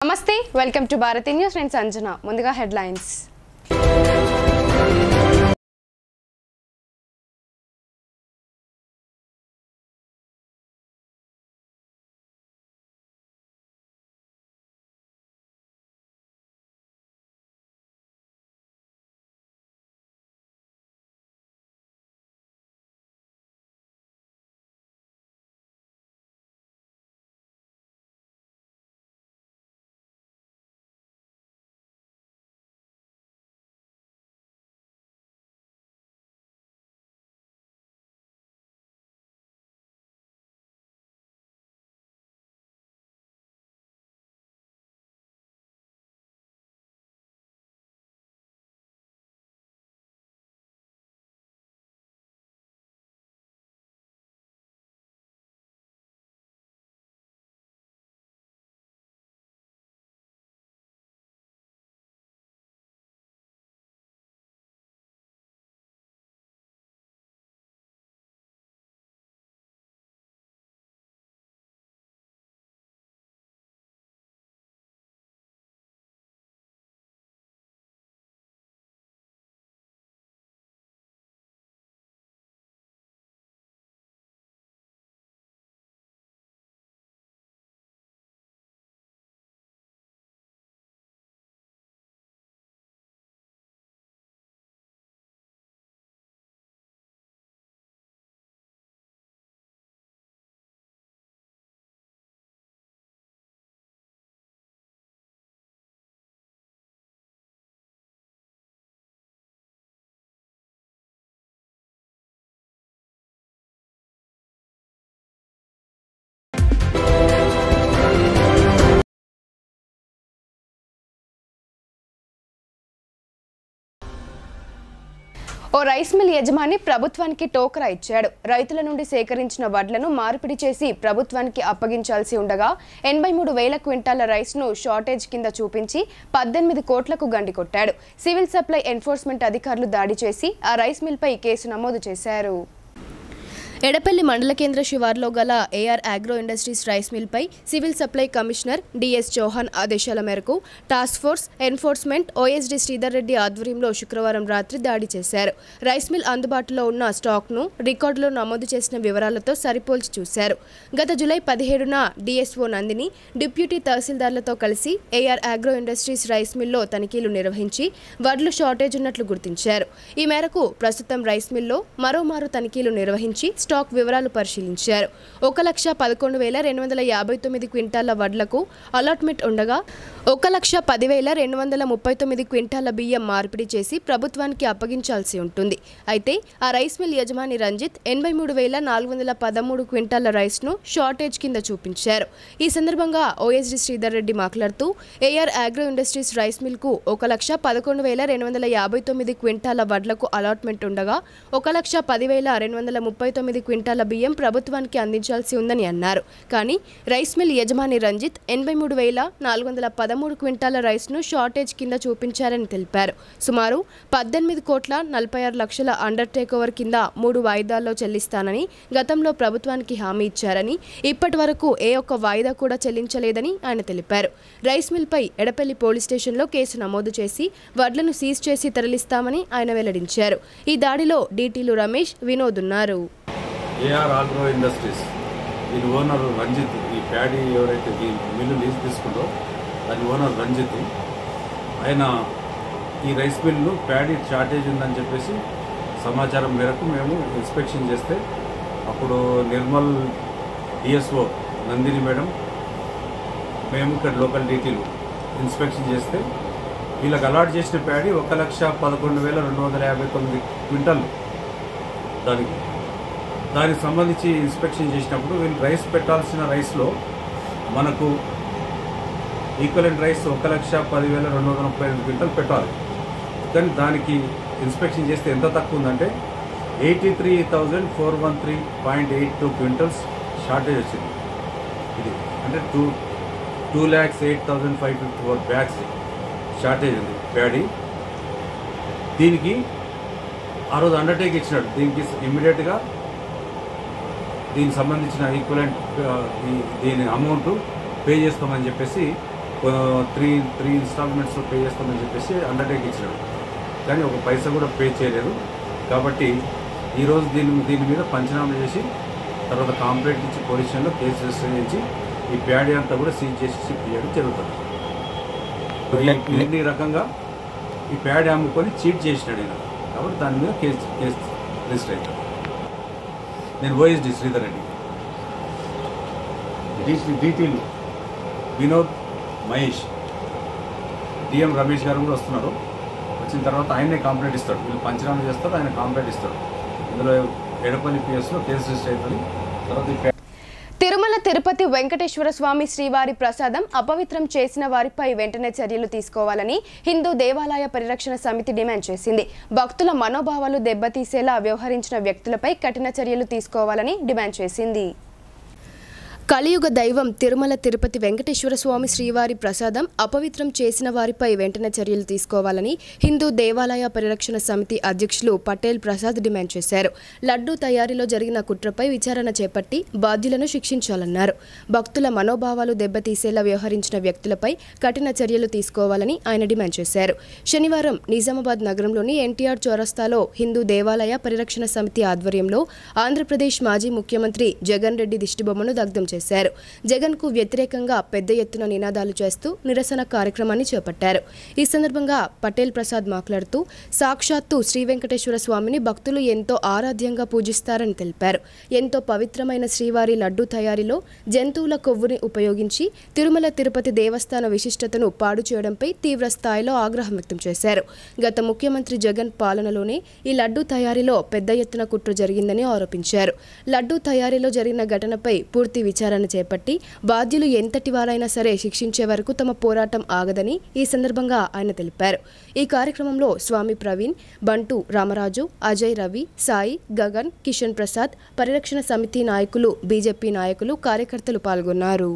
నమస్తే welcome to Bharati news నేను సంజన ముందుగా హెడ్లైన్స్ ఓ రైస్ మిల్ యజమాని ప్రభుత్వానికి టోకరా ఇచ్చాడు. రైతుల నుండి సేకరించిన వడ్లను మార్పిడి చేసి ప్రభుత్వానికి అప్పగించాల్సి ఉండగా 83,000 క్వింటాల రైస్ ను షార్టేజ్ కింద చూపించి 18 కోట్లకు గండి కొట్టాడు. సివిల్ సప్లై ఎన్ఫోర్స్మెంట్ అధికారులు దాడి చేసి ఆ రైస్ మిల్ పై కేసు నమోదు చేశారు. ఎడపల్లి మండల కేంద్ర శివార్లో గల AR agro industries rice mill పై civil supply commissioner DS Chauhan ఆదేశాల మేరకు task force enforcement OSD Sridhar Reddy ఆధ్వర్యంలో శుక్రవారం రాత్రి దాడి చేశారు. రైస్ మిల్ అందుబాటులో ఉన్న స్టాక్ ను రికార్డులో నమోదు చేసిన వివరాలతో సరిపోల్చి చూశారు. గత జూలై 17న డిఎస్ఓ నందిని డిప్యూటీ తహసీల్దార్లతో కలిసి ఏఆర్ అగ్రో ఇండస్ట్రీస్ రైస్ మిల్లో తనిఖీలు నిర్వహించి వడ్లు షార్టేజ్ ఉన్నట్లు గుర్తించారు. ఈ మేరకు ప్రస్తుతం రైస్ మిల్లో మరోమారు తనిఖీలు నిర్వహించి స్టాక్ వివరాలు పరిశీలించారు. 1,11,259 క్వింటాల వడ్లకు అలాట్మెంట్ ఉండగా 1,10,239 క్వింటాల బియ్యం మార్పిడి చేసి ప్రభుత్వానికి అప్పగించాల్సి ఉంటుంది. అయితే ఆ రైస్ మిల్ యజమాని రంజిత్ 83,413 క్వింటాల రైస్ ను షార్టేజ్ కింద చూపించారు. ఈ సందర్భంగా ఓఎస్డి శ్రీధర్ రెడ్డి మాట్లాడుతూ AR agro industries rice mill కు 1,11,259 క్వింటాల వడ్లకు అలాట్మెంట్ ఉండగా 1,10,239 క్వింటాల బియ్యం ప్రభుత్వానికి అందించాల్సి ఉందని అన్నారు. కానీ రైస్ మిల్ యజమాని రంజిత్ 83,413 క్వింటాల రైస్ ను షార్టేజ్ కింద చూపించారని తెలిపారు. సుమారు 18 కోట్ల 46 లక్షల అండర్ టేక్ ఓవర్ కింద 3 వాయిదాల్లో చెల్లిస్తానని గతంలో ప్రభుత్వానికి హామీ ఇచ్చారని, ఇప్పటి వరకు ఏ ఒక్క వాయిదా కూడా చెల్లించలేదని ఆయన తెలిపారు. రైస్ మిల్ పై ఎడపల్లి పోలీస్ స్టేషన్లో కేసు నమోదు చేసి వడ్లను సీజ్ చేసి తరలిస్తామని ఆయన వెల్లడించారు. ఈ దాడిలో డీటీలు రమేష్, వినోద్ ఉన్నారు. ఏఆర్ అగ్రో ఇండస్ట్రీస్ దీని ఓనర్ రంజిత్, ఈ ప్యాడీ ఎవరైతే ఈ మిల్లు లీజ్ తీసుకుందో దాని ఓనర్ రంజిత్, ఆయన ఈ రైస్ మిల్లు ప్యాడీ షార్టేజ్ ఉందని చెప్పేసి సమాచారం మేరకు మేము ఇన్స్పెక్షన్ చేస్తే అప్పుడు నిర్మల్ డిఎస్ఓ నందిని మేడం, మేము ఇక్కడ లోకల్ డీటీలు ఇన్స్పెక్షన్ చేస్తే వీళ్ళకి అలాట్ చేసిన ప్యాడీ 1,11,259 క్వింటాలు. దానికి సంబంధించి ఇన్స్పెక్షన్ చేసినప్పుడు వీళ్ళు రైస్ పెట్టాల్సిన రైస్లో మనకు ఈక్వలెంట్ రైస్ 1,10,235 క్వింటాలు పెట్టాలి. కానీ దానికి ఇన్స్పెక్షన్ చేస్తే ఎంత తక్కువ ఉందంటే 83,413.82 క్వింటల్స్ షార్టేజ్ వచ్చింది. ఇది అంటే 2,08,554 బ్యాగ్స్ షార్టేజ్ ఉంది ప్యాడీ. దీనికి ఆ రోజు అండర్టేక్ ఇచ్చినాడు. దీనికి ఇమ్మీడియట్గా దీనికి సంబంధించిన ఈక్వలెంట్ దీని అమౌంట్ పే చేస్తామని చెప్పేసి త్రీ ఇన్స్టాల్మెంట్స్లో పే చేస్తామని చెప్పేసి అండర్టేక్ ఇచ్చినాడు, కానీ ఒక పైసా కూడా పే చేయలేదు. కాబట్టి ఈరోజు దీని మీద పంచనామా చేసి తర్వాత కాంప్లైంట్ ఇచ్చి పోలీస్ స్టేషన్లో కేసు రిజిస్టర్ చేసి ఈ ప్యాడీ అంతా కూడా సీజ్ చేసి షిఫ్ట్ చేయడం జరుగుతుంది. ఈ రకంగా ఈ ప్యాడీ అమ్ముకొని చీట్ చేసినాడు ఈయన, కాబట్టి దాని మీద కేసు రిజిస్టర్ అవుతుంది. నేను ఓఎస్డి శ్రీధర్ రెడ్డి, డీటీలు వినోద్, మహేష్, డిఎం రమేష్ గారు కూడా వస్తున్నారు. వచ్చిన తర్వాత ఆయనే కంప్లైంట్ ఇస్తాడు, వీళ్ళు పంచనామా చేస్తారు, ఆయన కంప్లైంట్ ఇస్తాడు. ఇందులో ఎడపల్లి పిఎస్లో కేసు రిజిస్టర్ అవుతుంది. తర్వాత తిరుమల తిరుపతి వెంకటేశ్వర స్వామి శ్రీవారి ప్రసాదం అపవిత్రం చేసిన వారిపై వెంటనే చర్యలు తీసుకోవాలని హిందూ దేవాలయ పరిరక్షణ సమితి డిమాండ్ చేసింది. భక్తుల మనోభావాలు దెబ్బతీసేలా వ్యవహరించిన వ్యక్తులపై కఠిన చర్యలు తీసుకోవాలని డిమాండ్ చేసింది. కలియుగ దైవం తిరుమల తిరుపతి వెంకటేశ్వర స్వామి శ్రీవారి ప్రసాదం అపవిత్రం చేసిన వారిపై వెంటనే చర్యలు తీసుకోవాలని హిందూ దేవాలయ పరిరక్షణ సమితి అధ్యక్షులు పటేల్ ప్రసాద్ డిమాండ్ చేశారు. లడ్డూ తయారీలో జరిగిన కుట్రపై విచారణ చేపట్టి బాధ్యులను శిక్షించాలన్నారు. భక్తుల మనోభావాలు దెబ్బతీసేలా వ్యవహరించిన వ్యక్తులపై కఠిన చర్యలు తీసుకోవాలని ఆయన డిమాండ్ చేశారు. శనివారం నిజామాబాద్ నగరంలోని ఎన్టీఆర్ చౌరస్తాలో హిందూ దేవాలయ పరిరక్షణ సమితి ఆధ్వర్యంలో ఆంధ్రప్రదేశ్ మాజీ ముఖ్యమంత్రి జగన్ రెడ్డి దిష్టిబొమ్మను దగ్ధం చేశారు. జగన్ కు వ్యతిరేకంగా పెద్ద ఎత్తున నినాదాలు చేస్తూ నిరసన కార్యక్రమాన్ని చేపట్టారు. ఈ సందర్భంగా పటేల్ ప్రసాద్ మాట్లాడుతూ సాక్షాత్తు శ్రీ వెంకటేశ్వర స్వామిని భక్తులు ఎంతో ఆరాధ్యంగా పూజిస్తారని తెలిపారు. ఎంతో పవిత్రమైన శ్రీవారి లడ్డూ తయారీలో జంతువుల కొవ్వుని ఉపయోగించి తిరుమల తిరుపతి దేవస్థాన విశిష్టతను పాడు చేయడంపై తీవ్ర స్థాయిలో ఆగ్రహం వ్యక్తం చేశారు. గత ముఖ్యమంత్రి జగన్ పాలనలోనే ఈ లడ్డూ తయారీలో పెద్ద ఎత్తున కుట్ర జరిగిందని ఆరోపించారు. లడ్డూ తయారీలో జరిగిన ఘటనపై పూర్తి విచారణ చేపట్టి బాధ్యులు ఎంతటి వారైనా సరే శిక్షించే వరకు తమ పోరాటం ఆగదని ఈ సందర్భంగా ఆయన తెలిపారు. ఈ కార్యక్రమంలో స్వామి ప్రవీణ్, బంటు రామరాజు, అజయ్, రవి, సాయి, గగన్, కిషన్ ప్రసాద్, పరిరక్షణ సమితి నాయకులు, బీజేపీ నాయకులు, కార్యకర్తలు పాల్గొన్నారు.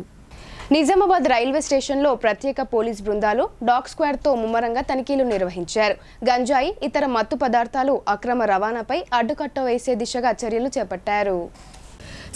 నిజామాబాద్ రైల్వే స్టేషన్లో ప్రత్యేక పోలీస్ బృందాలు డాగ్ స్క్వాడ్తో ముమ్మరంగా తనిఖీలు నిర్వహించారు. గంజాయి, ఇతర మత్తు పదార్థాలు అక్రమ రవాణాపై అడ్డుకట్ట వేసే దిశగా చర్యలు చేపట్టారు.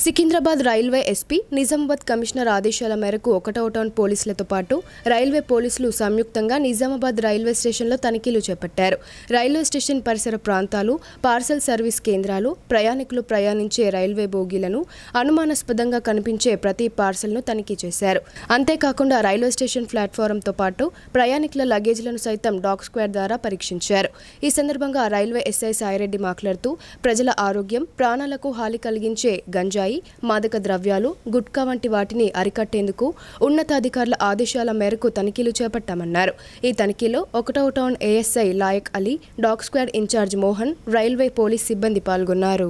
Secunderabad railway SP, Nizamabad commissioner ఆదేశాల మేరకు 1వ టౌన్ పోలీసులతో పాటు రైల్వే పోలీసులు సంయుక్తంగా నిజామాబాద్ రైల్వే స్టేషన్లో తనిఖీలు చేపట్టారు. రైల్వే స్టేషన్ పరిసర ప్రాంతాలు, పార్సల్ సర్వీస్ కేంద్రాలు, ప్రయాణికులు ప్రయాణించే రైల్వే బోగీలను, అనుమానాస్పదంగా కనిపించే ప్రతి పార్సల్ను తనిఖీ చేశారు. అంతేకాకుండా రైల్వే స్టేషన్ ప్లాట్ఫారంతో పాటు ప్రయాణికుల లగేజ్లను సైతం డాగ్ స్క్వాడ్ ద్వారా పరీక్షించారు. ఈ సందర్భంగా రైల్వే ఎస్ఐ సాయిరెడ్డి మాట్లాడుతూ ప్రజల ఆరోగ్యం, ప్రాణాలకు హాని కలిగించే గంజాయి, మాదక ద్రవ్యాలు, గుట్కా వంటి వాటిని అరికట్టేందుకు ఉన్నతాధికారుల ఆదేశాల మేరకు తనిఖీలు చేపట్టామన్నారు. ఈ తనిఖీలో 1వ town ASI Layak Ali, dog squad in charge Mohan, railway police సిబ్బంది పాల్గొన్నారు.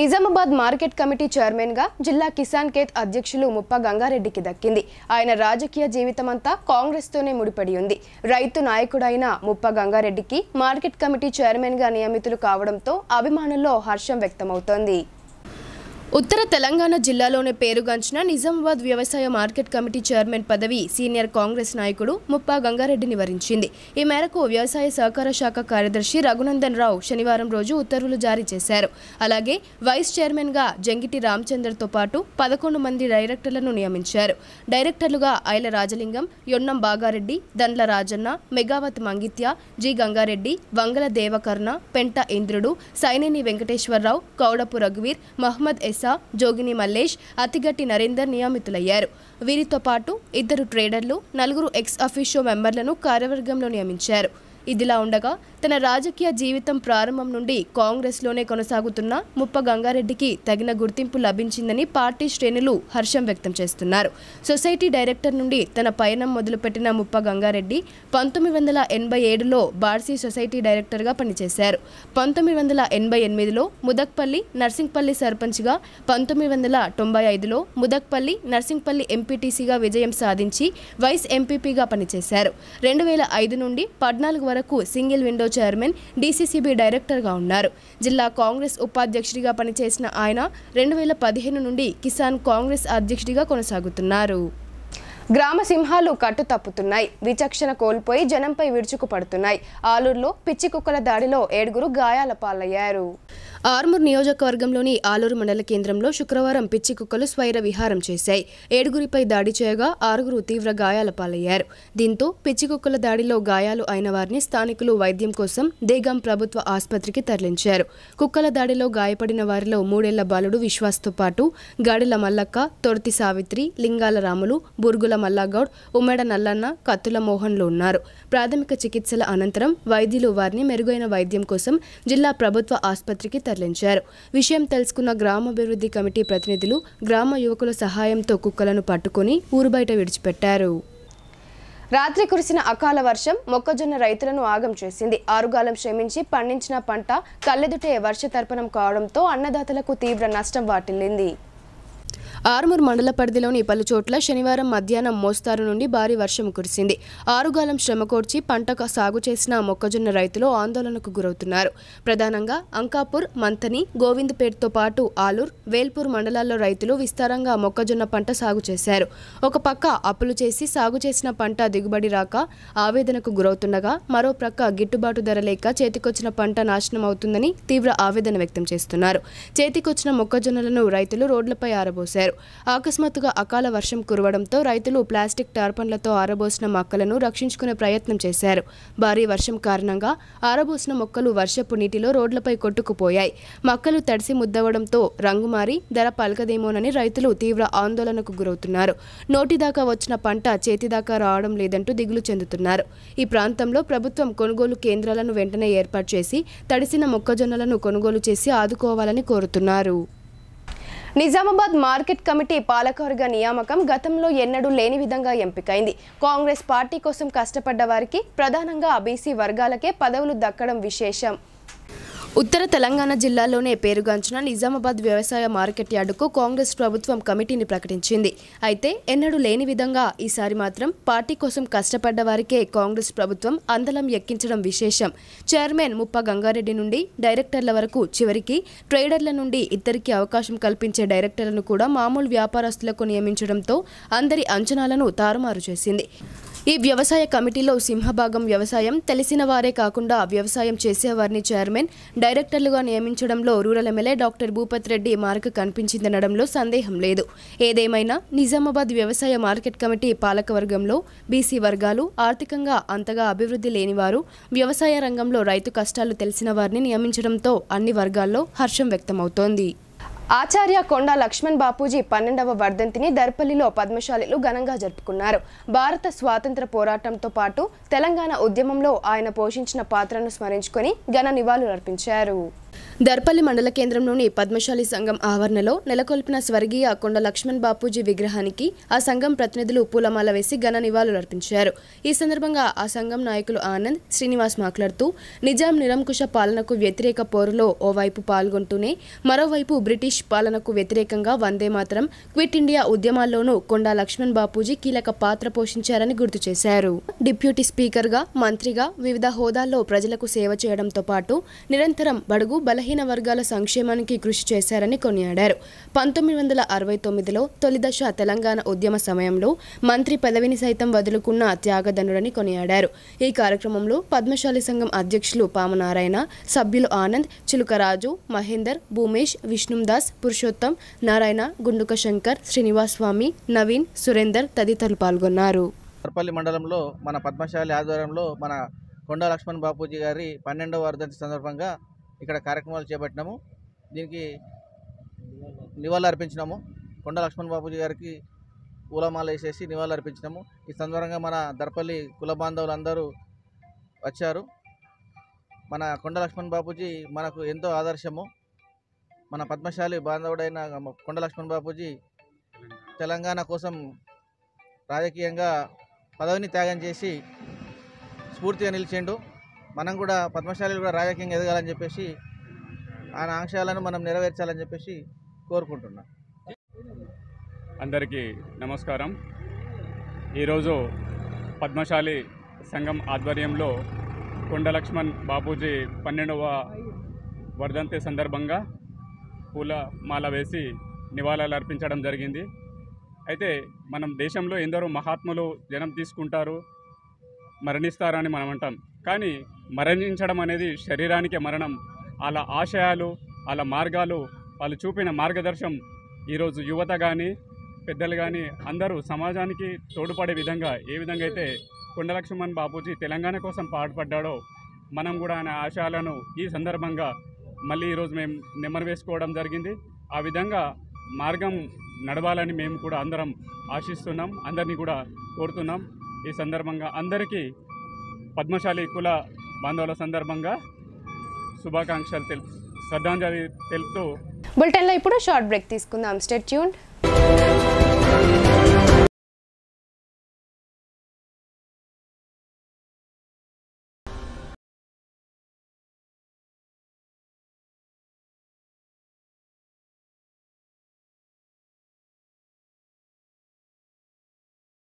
నిజామాబాద్ మార్కెట్ కమిటీ చైర్మన్గా జిల్లా కిసాన్ కేత్ అధ్యక్షులు ముప్ప గంగారెడ్డికి దక్కింది. ఆయన రాజకీయ జీవితమంతా కాంగ్రెస్తోనే ముడిపడి ఉంది. రైతు నాయకుడైన ముప్ప గంగారెడ్డికి మార్కెట్ కమిటీ చైర్మన్గా నియమితులు కావడంతో అభిమానుల్లో హర్షం వ్యక్తమవుతోంది. ఉత్తర తెలంగాణ జిల్లాలోనే పేరుగాంచిన నిజామాబాద్ వ్యవసాయ మార్కెట్ కమిటీ చైర్మన్ పదవి సీనియర్ కాంగ్రెస్ నాయకుడు ముప్ప గంగారెడ్డిని వరించింది. ఈ మేరకు వ్యవసాయ సహకార శాఖ కార్యదర్శి రఘునందన్ రావు శనివారం రోజు ఉత్తర్వులు జారీ చేశారు. అలాగే వైస్ చైర్మన్గా జంగిటి రామచంద్రతో పాటు 11 మంది డైరెక్టర్లను నియమించారు. డైరెక్టర్లుగా ఐల రాజలింగం, యొన్నం బాగారెడ్డి, దండ్ల రాజన్న, మెగావత్ మంగిత్య, జి గంగారెడ్డి, వంగల దేవకర్ణ, పెంట ఇంద్రుడు, సైనేని వెంకటేశ్వరరావు, కౌడపు రఘువీర్, మహమ్మద్ ఎస్, జోగిని మల్లేష్, అతిగట్టి నరేందర్ నియమితులయ్యారు. వీరితో పాటు 2 ట్రేడర్లు, 4 ఎక్స్ అఫీషియో మెంబర్లను కార్యవర్గంలో నియమించారు. ఇదిలా ఉండగా తన రాజకీయ జీవితం ప్రారంభం నుండి కాంగ్రెస్లోనే కొనసాగుతున్న ముప్ప గంగారెడ్డికి తగిన గుర్తింపు లభించిందని పార్టీ శ్రేణులు హర్షం వ్యక్తం చేస్తున్నారు. సొసైటీ డైరెక్టర్ నుండి తన పయనం మొదలుపెట్టిన ముప్ప గంగారెడ్డి 1987లో బార్సీ సొసైటీ డైరెక్టర్గా పనిచేశారు. 1988లో ముదక్పల్లి, నర్సింగ్పల్లి సర్పంచ్గా, 1995లో ముదక్పల్లి, నర్సింగ్పల్లి ఎంపీటీసీగా విజయం సాధించి వైస్ ఎంపీపీగా పనిచేశారు. 2005 నుండి 14 వరకు సింగిల్ విండో చైర్మన్, డీసీసీబీ డైరెక్టర్గా ఉన్నారు. జిల్లా కాంగ్రెస్ ఉపాధ్యక్షుడిగా పనిచేసిన ఆయన 2015 నుండి కిసాన్ కాంగ్రెస్ అధ్యక్షుడిగా కొనసాగుతున్నారు. గ్రామ సింహాలు కట్టు తప్పుతున్నాయి. విచక్షణ కోల్పోయి జనంపై విరుచుకుపడుతున్నాయి. ఆలూరులో పిచ్చి కుక్కల దాడిలో 7 గాయాల పాలయ్యారు. ఆర్మూర్ నియోజకవర్గంలోని ఆలూరు మండల కేంద్రంలో శుక్రవారం పిచ్చి కుక్కలు స్వైర విహారం చేశాయి. 7 దాడి చేయగా 6 తీవ్ర గాయాల పాలయ్యారు. దీంతో పిచ్చి కుక్కల దాడిలో గాయాలు అయిన వారిని స్థానికులు వైద్యం కోసం దేగాం ప్రభుత్వ ఆసుపత్రికి తరలించారు. కుక్కల దాడిలో గాయపడిన వారిలో 3 ఏళ్ల బాలుడు విశ్వాస్తో పాటు గాడిల మల్లక్క, తొర్తి సావిత్రి, లింగాల రాములు, బురుగుల మల్లాగౌడ్, ఉమ్మడ నల్లన్న, కత్తుల మోహన్లు ఉన్నారు. ప్రాథమిక చికిత్సల అనంతరం వైద్యులు వారిని మెరుగైన వైద్యం కోసం జిల్లా ప్రభుత్వ ఆసుపత్రికి తరలించారు. విషయం తెలుసుకున్న గ్రామాభివృద్ధి కమిటీ ప్రతినిధులు గ్రామ యువకుల సహాయంతో కుక్కలను పట్టుకుని ఊరు బయట విడిచిపెట్టారు. రాత్రి కురిసిన అకాల వర్షం మొక్కజొన్న రైతులను ఆగం చేసింది. ఆరుగాలం శ్రమించి పండించిన పంట కళ్ళెదుటే వర్షతర్పణం కావడంతో అన్నదాతలకు తీవ్ర నష్టం వాటిల్లింది. ఆర్మూర్ మండల పరిధిలోని పలు చోట్ల శనివారం మధ్యాహ్నం మోస్తారు నుండి భారీ వర్షం కురిసింది. ఆరుగాలం శ్రమకోర్చి పంట సాగు చేసిన మొక్కజొన్న రైతులు ఆందోళనకు గురవుతున్నారు. ప్రధానంగా అంకాపూర్, మంతని, గోవిందపేటతో పాటు ఆలూర్, వేల్పూర్ మండలాల్లో రైతులు విస్తారంగా మొక్కజొన్న పంట సాగు చేశారు. ఒక పక్క అప్పులు చేసి సాగు చేసిన పంట దిగుబడి రాక ఆవేదనకు గురవుతుండగా, మరో ప్రక్క గిట్టుబాటు ధర లేక చేతికొచ్చిన పంట నాశనం అవుతుందని తీవ్ర ఆవేదన వ్యక్తం చేస్తున్నారు. చేతికొచ్చిన మొక్కజొన్నలను రైతులు రోడ్లపై ఆరబోశారు. అకస్మాత్తుగా అకాల వర్షం కురవడంతో రైతులు ప్లాస్టిక్ టార్పన్లతో ఆరబోసిన మొక్కలను రక్షించుకునే ప్రయత్నం చేశారు. భారీ వర్షం కారణంగా ఆరబోసిన మొక్కలు వర్షపు నీటిలో రోడ్లపై కొట్టుకుపోయాయి. మొక్కలు తడిసి ముద్దవడంతో రంగు మారి ధర పలకదేమోనని రైతులు తీవ్ర ఆందోళనకు గురవుతున్నారు. నోటిదాకా వచ్చిన పంట చేతిదాకా రావడం లేదంటూ దిగులు చెందుతున్నారు. ఈ ప్రాంతంలో ప్రభుత్వం కొనుగోలు కేంద్రాలను వెంటనే ఏర్పాటు చేసి తడిసిన మొక్కజొన్నలను కొనుగోలు చేసి ఆదుకోవాలని కోరుతున్నారు. నిజామాబాద్ మార్కెట్ కమిటీ పాలకవర్గ నియామకం గతంలో ఎన్నడూ లేని విధంగా ఎంపికైంది. కాంగ్రెస్ పార్టీ కోసం కష్టపడ్డ వారికి, ప్రధానంగా బీసీ వర్గాలకే పదవులు దక్కడం విశేషం. ఉత్తర తెలంగాణ జిల్లాలోనే పేరుగాంచిన నిజామాబాద్ వ్యవసాయ మార్కెట్ యార్డుకు కాంగ్రెస్ ప్రభుత్వం కమిటీని ప్రకటించింది. అయితే ఎన్నడూ లేని విధంగా ఈసారి మాత్రం పార్టీ కోసం కష్టపడ్డ వారికే కాంగ్రెస్ ప్రభుత్వం అందలం ఎక్కించడం విశేషం. చైర్మన్ ముప్ప గంగారెడ్డి నుండి డైరెక్టర్ల వరకు, చివరికి ట్రేడర్ల నుండి ఇద్దరికి అవకాశం కల్పించే డైరెక్టర్లను కూడా మామూలు వ్యాపారస్తులకు నియమించడంతో అందరి అంచనాలను తారుమారు చేసింది. ఈ వ్యవసాయ కమిటీలో సింహభాగం వ్యవసాయం తెలిసిన వారే కాకుండా వ్యవసాయం చేసేవారిని చైర్మన్, డైరెక్టర్లుగా నియమించడంలో rural MLA doctor Bhupath Reddy mark కనిపించిందనడంలో సందేహం లేదు. ఏదేమైనా నిజామాబాద్ వ్యవసాయ మార్కెట్ కమిటీ పాలకవర్గంలో బీసీ వర్గాలు, ఆర్థికంగా అంతగా అభివృద్ధి లేనివారు, వ్యవసాయ రంగంలో రైతు కష్టాలు తెలిసిన వారిని నియమించడంతో అన్ని వర్గాల్లో హర్షం వ్యక్తమవుతోంది. ఆచార్య కొండా లక్ష్మణ్ బాపూజీ 12వ వర్ధంతిని దర్పల్లిలో పద్మశాలిలు ఘనంగా జరుపుకున్నారు. భారత స్వాతంత్ర పోరాటంతో పాటు తెలంగాణ ఉద్యమంలో ఆయన పోషించిన పాత్రను స్మరించుకొని ఘన నివాళులర్పించారు. దర్పల్లి మండల కేంద్రంలోని పద్మశాలి సంఘం ఆవరణలో నెలకొల్పిన స్వర్గీయ కొండ లక్ష్మణ్ బాపూజీ విగ్రహానికి ఆ సంఘం ప్రతినిధులు పూలమాల వేసి ఘన నివాళులర్పించారు. ఈ సందర్భంగా ఆ సంఘం నాయకులు ఆనంద్, శ్రీనివాస్ మాట్లాడుతూ నిజాం నిరంకుశ పాలనకు వ్యతిరేక పోరులో ఓవైపు పాల్గొంటూనే మరోవైపు బ్రిటిష్ పాలనకు వ్యతిరేకంగా వందే మాతరం, క్విట్ ఇండియా ఉద్యమాల్లోనూ కొండా లక్ష్మణ్ బాపూజీ కీలక పాత్ర పోషించారని గుర్తు చేశారు. డిప్యూటీ స్పీకర్గా, మంత్రిగా వివిధ హోదాల్లో ప్రజలకు సేవ చేయడంతో పాటు నిరంతరం బడుగు బలహీన వర్గాల సంక్షేమానికి కృషి చేశారని కొనియాడారు. 1969లో తొలిదశ తెలంగాణ ఉద్యమ సమయంలో మంత్రి పదవిని సైతం వదులుకున్న త్యాగధనుడని కొనియాడారు. ఈ కార్యక్రమంలో పద్మశాలి సంఘం అధ్యక్షులు పామనారాయణ, సభ్యులు ఆనంద్, చిలుకరాజు, మహేందర్, భూమేష్, విష్ణుదాస్, పురుషోత్తం, నారాయణ, గుండుక శంకర్, శ్రీనివాస్ స్వామి, నవీన్, సురేందర్ తదితరులు పాల్గొన్నారు. దర్పల్లి మండలంలో మన పద్మశాలి ఆధ్వర్యంలో మన కొండా లక్ష్మణ్ బాపూజీ గారి 12వ వర్ధంతి సందర్భంగా ఇక్కడ కార్యక్రమాలు చేపట్టినాము. దీనికి నివాళులు అర్పించినాము. కొండా లక్ష్మణ్ బాపూజీ గారికి పూలమాల వేసేసి నివాళులు అర్పించినాము. ఈ సందర్భంగా మన దర్పల్లి కుల బాంధవులు అందరూ వచ్చారు. మన కొండా లక్ష్మణ్ బాపూజీ మనకు ఎంతో ఆదర్శము. మన పద్మశాలి బాంధవుడైన కొండా లక్ష్మణ్ బాపూజీ తెలంగాణ కోసం రాజకీయంగా పదవిని త్యాగం చేసి స్ఫూర్తిగా నిలిచిండు. మనం కూడా పద్మశాలీలు కూడా రాజకీయంగా ఎదగాలని చెప్పేసి ఆయన ఆంక్షలను మనం నెరవేర్చాలని చెప్పేసి కోరుకుంటున్నాం. అందరికీ నమస్కారం. ఈరోజు పద్మశాలి సంఘం ఆధ్వర్యంలో కొండ లక్ష్మణ్ బాపూజీ 12వ వర్ధంతి సందర్భంగా పూల మాల వేసి నివాళులు అర్పించడం జరిగింది. అయితే మనం దేశంలో ఎందరో మహాత్ములు జనం తీసుకుంటారు, మరణిస్తారని మనం అంటాం. కానీ మరణించడం అనేది శరీరానికే మరణం. వాళ్ళ ఆశయాలు, వాళ్ళ మార్గాలు, వాళ్ళు చూపిన మార్గదర్శనం ఈరోజు యువత కానీ పెద్దలు కానీ అందరూ సమాజానికి తోడ్పడే విధంగా ఏ విధంగా అయితే కొండ లక్ష్మణ్ బాపూజీ తెలంగాణ కోసం పాటుపడ్డాడో మనం కూడా ఆయన ఆశయాలను ఈ సందర్భంగా మళ్ళీ ఈరోజు మేము నెమరు వేసుకోవడం జరిగింది. ఆ విధంగా మార్గం నడవాలని మేము కూడా అందరం ఆశిస్తున్నాం, అందరినీ కూడా కోరుతున్నాం. ఈ సందర్భంగా అందరికీ పద్మశాలి కుల బాంధవుల సందర్భంగా శుభాకాంక్షలు శ్రద్ధాంజలి తెలుపుతూ బులెటిన్లో ఇప్పుడు షార్ట్ బ్రేక్ తీసుకుందాం. Stay tuned.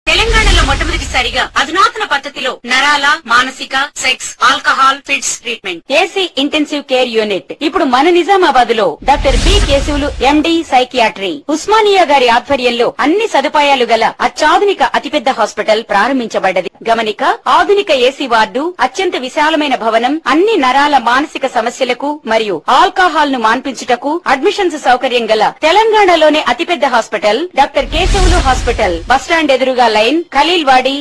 తెలంగాణలో మొట్టమొదటిసారిగా అధునాతన పద్ధతిలో నరాల, మానసిక, sex, alcohol, fits treatment, AC intensive care unit ఇప్పుడు మన నిజామాబాద్ లో doctor B Keshavulu MD psychiatry Osmania గారి ఆధ్వర్యంలో అన్ని సదుపాయాలు గల అత్యాధునిక అతిపెద్ద హాస్పిటల్ ప్రారంభించబడ్డది. గమనిక, ఆధునిక ఏసీ వార్డు, అత్యంత విశాలమైన భవనం, అన్ని నరాల మానసిక సమస్యలకు మరియు ఆల్కహాల్ ను మాన్పించుటకు అడ్మిషన్స్ సౌకర్యం గల తెలంగాణలోనే అతిపెద్ద hospital doctor Keshavulu hospital, bus stand ఎదురుగా లైన్, ఖలీల్వాడి.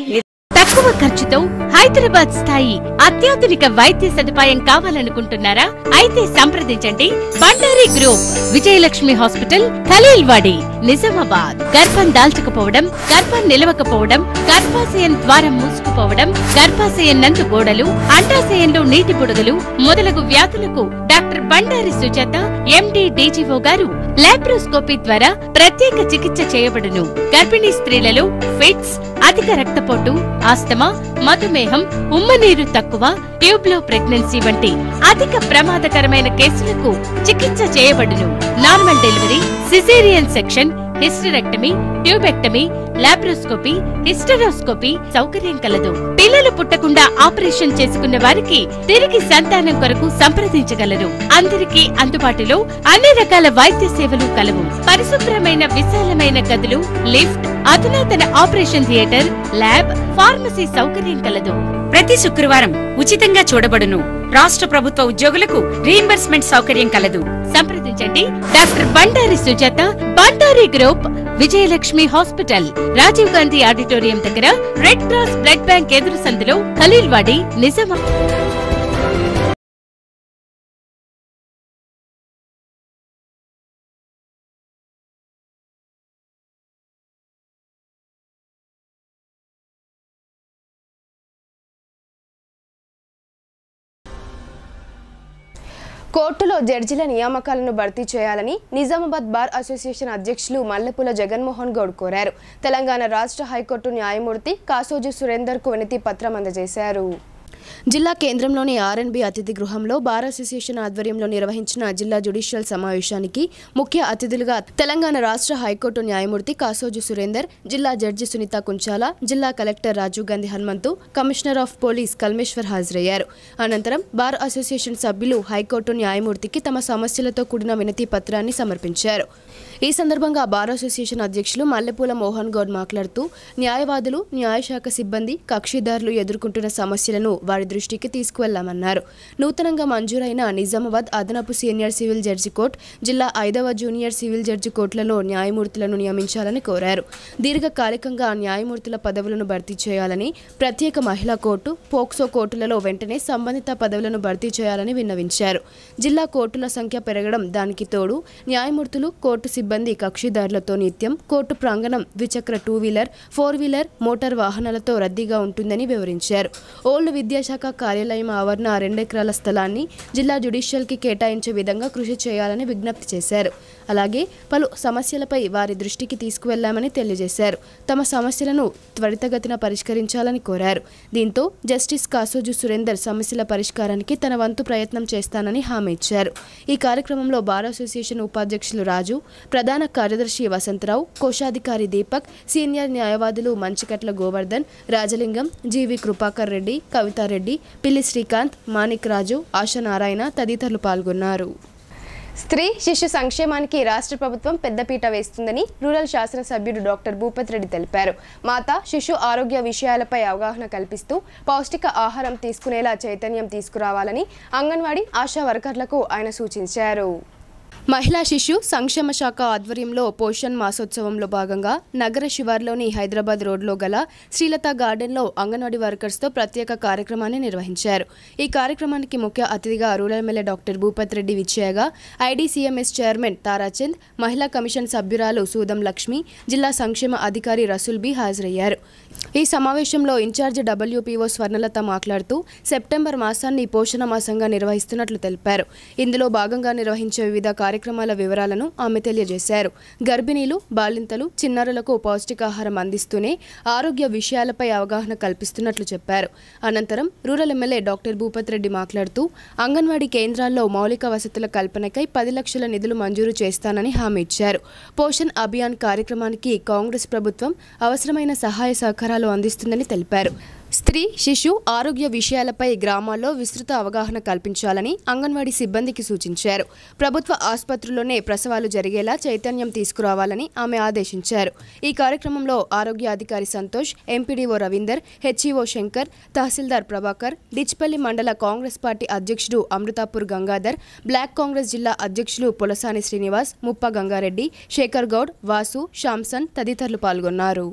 తక్కువ ఖర్చుతో హైదరాబాద్ స్థాయి అత్యాధునిక వైద్య సదుపాయం కావాలనుకుంటున్నారా? అయితే సంప్రదించండి బండారి గ్రూప్, విజయలక్ష్మి హాస్పిటల్, ఖలీల్వాడి, నిజామాబాద్. గర్భం దాల్చకపోవడం, గర్భం నిలవకపోవడం, గర్భాశయం ద్వారం మూసుకుపోవడం, గర్భాశయం నందు గోడలు, అండాశయంలో నీటి పొడుగులు మొదలగు వ్యాధులకు డాక్టర్ బండారి సుజాత ఎండి డీజీఓ గారు లాప్రోస్కోపీ ద్వారా ప్రత్యేక చికిత్స చేయబడును. గర్భిణీ స్త్రీలలో ఫిట్స్, అధిక రక్తపోటు, ఆస్తమా, మధుమేహం, ఉమ్మనీరు తక్కువ, ట్యూబ్లో ప్రెగ్నెన్సీ వంటి అధిక ప్రమాదకరమైన కేసులకు చికిత్స చేయబడును. Normal delivery, caesarean section, hysterectomy, tubectomy, laparoscopy, hysteroscopy సౌకర్యం కలదు. పిల్లలు పుట్టకుండా ఆపరేషన్ చేసుకున్న వారికి తిరిగి సంతానం కొరకు సంప్రదించగలరు. అందరికీ అందుబాటులో అన్ని రకాల వైద్య సేవలు కలవు. పరిశుభ్రమైన విశాలమైన గదులు, లిఫ్ట్, అధునాతన ఆపరేషన్ థియేటర్, ల్యాబ్, ఫార్మసీ సౌకర్యం కలదు. ప్రతి శుక్రవారం ఉచితంగా చూడబడును. రాష్ట్ర ప్రభుత్వ ఉద్యోగులకు రీయింబర్స్మెంట్ సౌకర్యం కలదు. సంప్రదించండి doctor Bandari Sujatha, Bandari group, Vijayalakshmi hospital, Rajiv Gandhi auditorium దగ్గర, రెడ్ క్రాస్ బ్లడ్ బ్యాంక్ ఎదురు సందులో, ఖలీల్వాడి, నిజామాబాద్. కోర్టులో జడ్జిల నియామకాలను భర్తీ చేయాలని నిజామాబాద్ బార్ అసోసియేషన్ అధ్యక్షులు మల్లెపూల జగన్మోహన్ గౌడ్ కోరారు. తెలంగాణ రాష్ట్ర హైకోర్టు న్యాయమూర్తి కాసోజు సురేందర్కు వినతి పత్రం అందజేశారు. జిల్లా కేంద్రంలోని ఆర్ఎన్బి అతిథి గృహంలో బార్ అసోసియేషన్ ఆధ్వర్యంలో నిర్వహించిన జిల్లా జ్యుడిషియల్ సమావేశానికి ముఖ్య అతిథులుగా తెలంగాణ రాష్ట్ర హైకోర్టు న్యాయమూర్తి కాసోజు సురేందర్, జిల్లా జడ్జి సునీత కుంచాల, జిల్లా collector Rajiv Gandhi Hanumanthu, commissioner of police Kalmeshwar హాజరయ్యారు. అనంతరం బార్ అసోసియేషన్ సభ్యులు హైకోర్టు న్యాయమూర్తికి తమ సమస్యలతో కూడిన వినతి పత్రాన్ని సమర్పించారు. ఈ సందర్భంగా బార్ అసోసియేషన్ అధ్యక్షులు మల్లెపూల మోహన్ గౌడ్ మాట్లాడుతూ న్యాయవాదులు, న్యాయశాఖ సిబ్బంది, కక్షిదారులు ఎదుర్కొంటున్న సమస్యలను వారి దృష్టికి తీసుకువెళ్లామన్నారు. నూతనంగా మంజూరైన నిజామాబాద్ అదనపు సీనియర్ సివిల్ జడ్జి కోర్టు, జిల్లా 5వ జూనియర్ సివిల్ జడ్జి కోర్టులలో న్యాయమూర్తులను నియమించాలని కోరారు. దీర్ఘకాలికంగా న్యాయమూర్తుల పదవులను భర్తీ చేయాలని, ప్రత్యేక మహిళా కోర్టు, పోక్సో కోర్టులలో వెంటనే సంబంధిత పదవులను భర్తీ చేయాలని విన్నవించారు. జిల్లా కోర్టుల సంఖ్య పెరగడం, దానికి తోడు న్యాయమూర్తులు, కోర్టు సిబ్బంది కక్షిదారులతో నిత్యం కోర్టు ప్రాంగణం ద్విచక్ర 2 వీలర్, 4 వీలర్ మోటార్ వాహనాలతో రద్దీగా ఉంటుందని వివరించారు. ఓల్డ్ విద్యాశాఖ కార్యాలయం ఆవరణ 2 ఎకరాల స్థలాన్ని జిల్లా జ్యుడిషియల్కి కేటాయించే విధంగా కృషి చేయాలని విజ్ఞప్తి చేశారు. అలాగే పలు సమస్యలపై వారి దృష్టికి తీసుకువెళ్లామని తెలియజేశారు. తమ సమస్యలను త్వరితగతిన పరిష్కరించాలని కోరారు. దీంతో జస్టిస్ కాసోజు సురేందర్ సమస్యల పరిష్కారానికి తన వంతు ప్రయత్నం చేస్తానని హామీ ఇచ్చారు. ఈ కార్యక్రమంలో బార్ అసోసియేషన్ ఉపాధ్యక్షులు రాజు, ప్రధాన కార్యదర్శి వసంతరావు, కోశాధికారి దీపక్, సీనియర్ న్యాయవాదులు మంచికట్ల గోవర్ధన్, రాజలింగం, జీవి కృపాకర్ రెడ్డి, కవితారెడ్డి, పిల్లి శ్రీకాంత్, మాణిక్ రాజు, ఆశా నారాయణ తదితరులు పాల్గొన్నారు. స్త్రీ శిశు సంక్షేమానికి రాష్ట్ర ప్రభుత్వం పెద్దపీట వేస్తుందని రూరల్ శాసనసభ్యుడు డాక్టర్ భూపత్ రెడ్డి తెలిపారు. మాతా శిశు ఆరోగ్య విషయాలపై అవగాహన కల్పిస్తూ పౌష్టిక ఆహారం తీసుకునేలా చైతన్యం తీసుకురావాలని అంగన్వాడీ ఆశా వర్కర్లకు ఆయన సూచించారు. మహిళా శిశు సంక్షేమ శాఖ ఆధ్వర్యంలో పోషణ్ మాసోత్సవంలో భాగంగా నగర శివార్లోని హైదరాబాద్ రోడ్లో గల శ్రీలత గార్డెన్లో అంగన్వాడీ వర్కర్స్తో ప్రత్యేక కార్యక్రమాన్ని నిర్వహించారు. ఈ కార్యక్రమానికి ముఖ్య అతిథిగా rural MLA doctor Bhupath Reddy విచ్చేయగా ఐడీసీఎంఎస్ చైర్మన్ తారాచంద్, మహిళా కమిషన్ సభ్యురాలు సూదం లక్ష్మి, జిల్లా సంక్షేమ అధికారి రసూల్ బి హాజరయ్యారు. ఈ సమావేశంలో ఇన్ఛార్జి WPO స్వర్ణలత మాట్లాడుతూ సెప్టెంబర్ మాసాన్ని పోషణ మాసంగా నిర్వహిస్తున్నట్లు తెలిపారు. ఇందులో భాగంగా నిర్వహించే వివిధ కార్యక్రమాల వివరాలను ఆమె తెలియజేశారు. గర్భిణీలు, బాలింతలు, చిన్నారులకు పౌష్టికాహారం అందిస్తూనే ఆరోగ్య విషయాలపై అవగాహన కల్పిస్తున్నట్లు చెప్పారు. అనంతరం rural MLA doctor Bhupath Reddy మాట్లాడుతూ అంగన్వాడీ కేంద్రాల్లో మౌలిక వసతుల కల్పనకై 10 లక్షల నిధులు మంజూరు చేస్తానని హామీ ఇచ్చారు. పోషణ్ అభియాన్ కార్యక్రమానికి కాంగ్రెస్ ప్రభుత్వం అవసరమైన సహాయ సహకారాలు అందిస్తుందని తెలిపారు. స్త్రీ శిశు ఆరోగ్య విషయాలపై గ్రామాల్లో విస్తృత అవగాహన కల్పించాలని అంగన్వాడీ సిబ్బందికి సూచించారు. ప్రభుత్వ ఆసుపత్రుల్లోనే ప్రసవాలు జరిగేలా చైతన్యం తీసుకురావాలని ఆమె ఆదేశించారు. ఈ కార్యక్రమంలో ఆరోగ్య అధికారి సంతోష్, ఎంపీడీఓ రవీందర్, హెచ్ఈఓ శంకర్, తహసీల్దార్ ప్రభాకర్, డిచ్పల్లి మండల కాంగ్రెస్ పార్టీ అధ్యక్షుడు అమృతాపూర్ గంగాధర్, బ్లాక్ కాంగ్రెస్ జిల్లా అధ్యక్షులు పొలసాని శ్రీనివాస్, ముప్ప గంగారెడ్డి, శేఖర్ గౌడ్, వాసు, శాంసన్ తదితరులు పాల్గొన్నారు.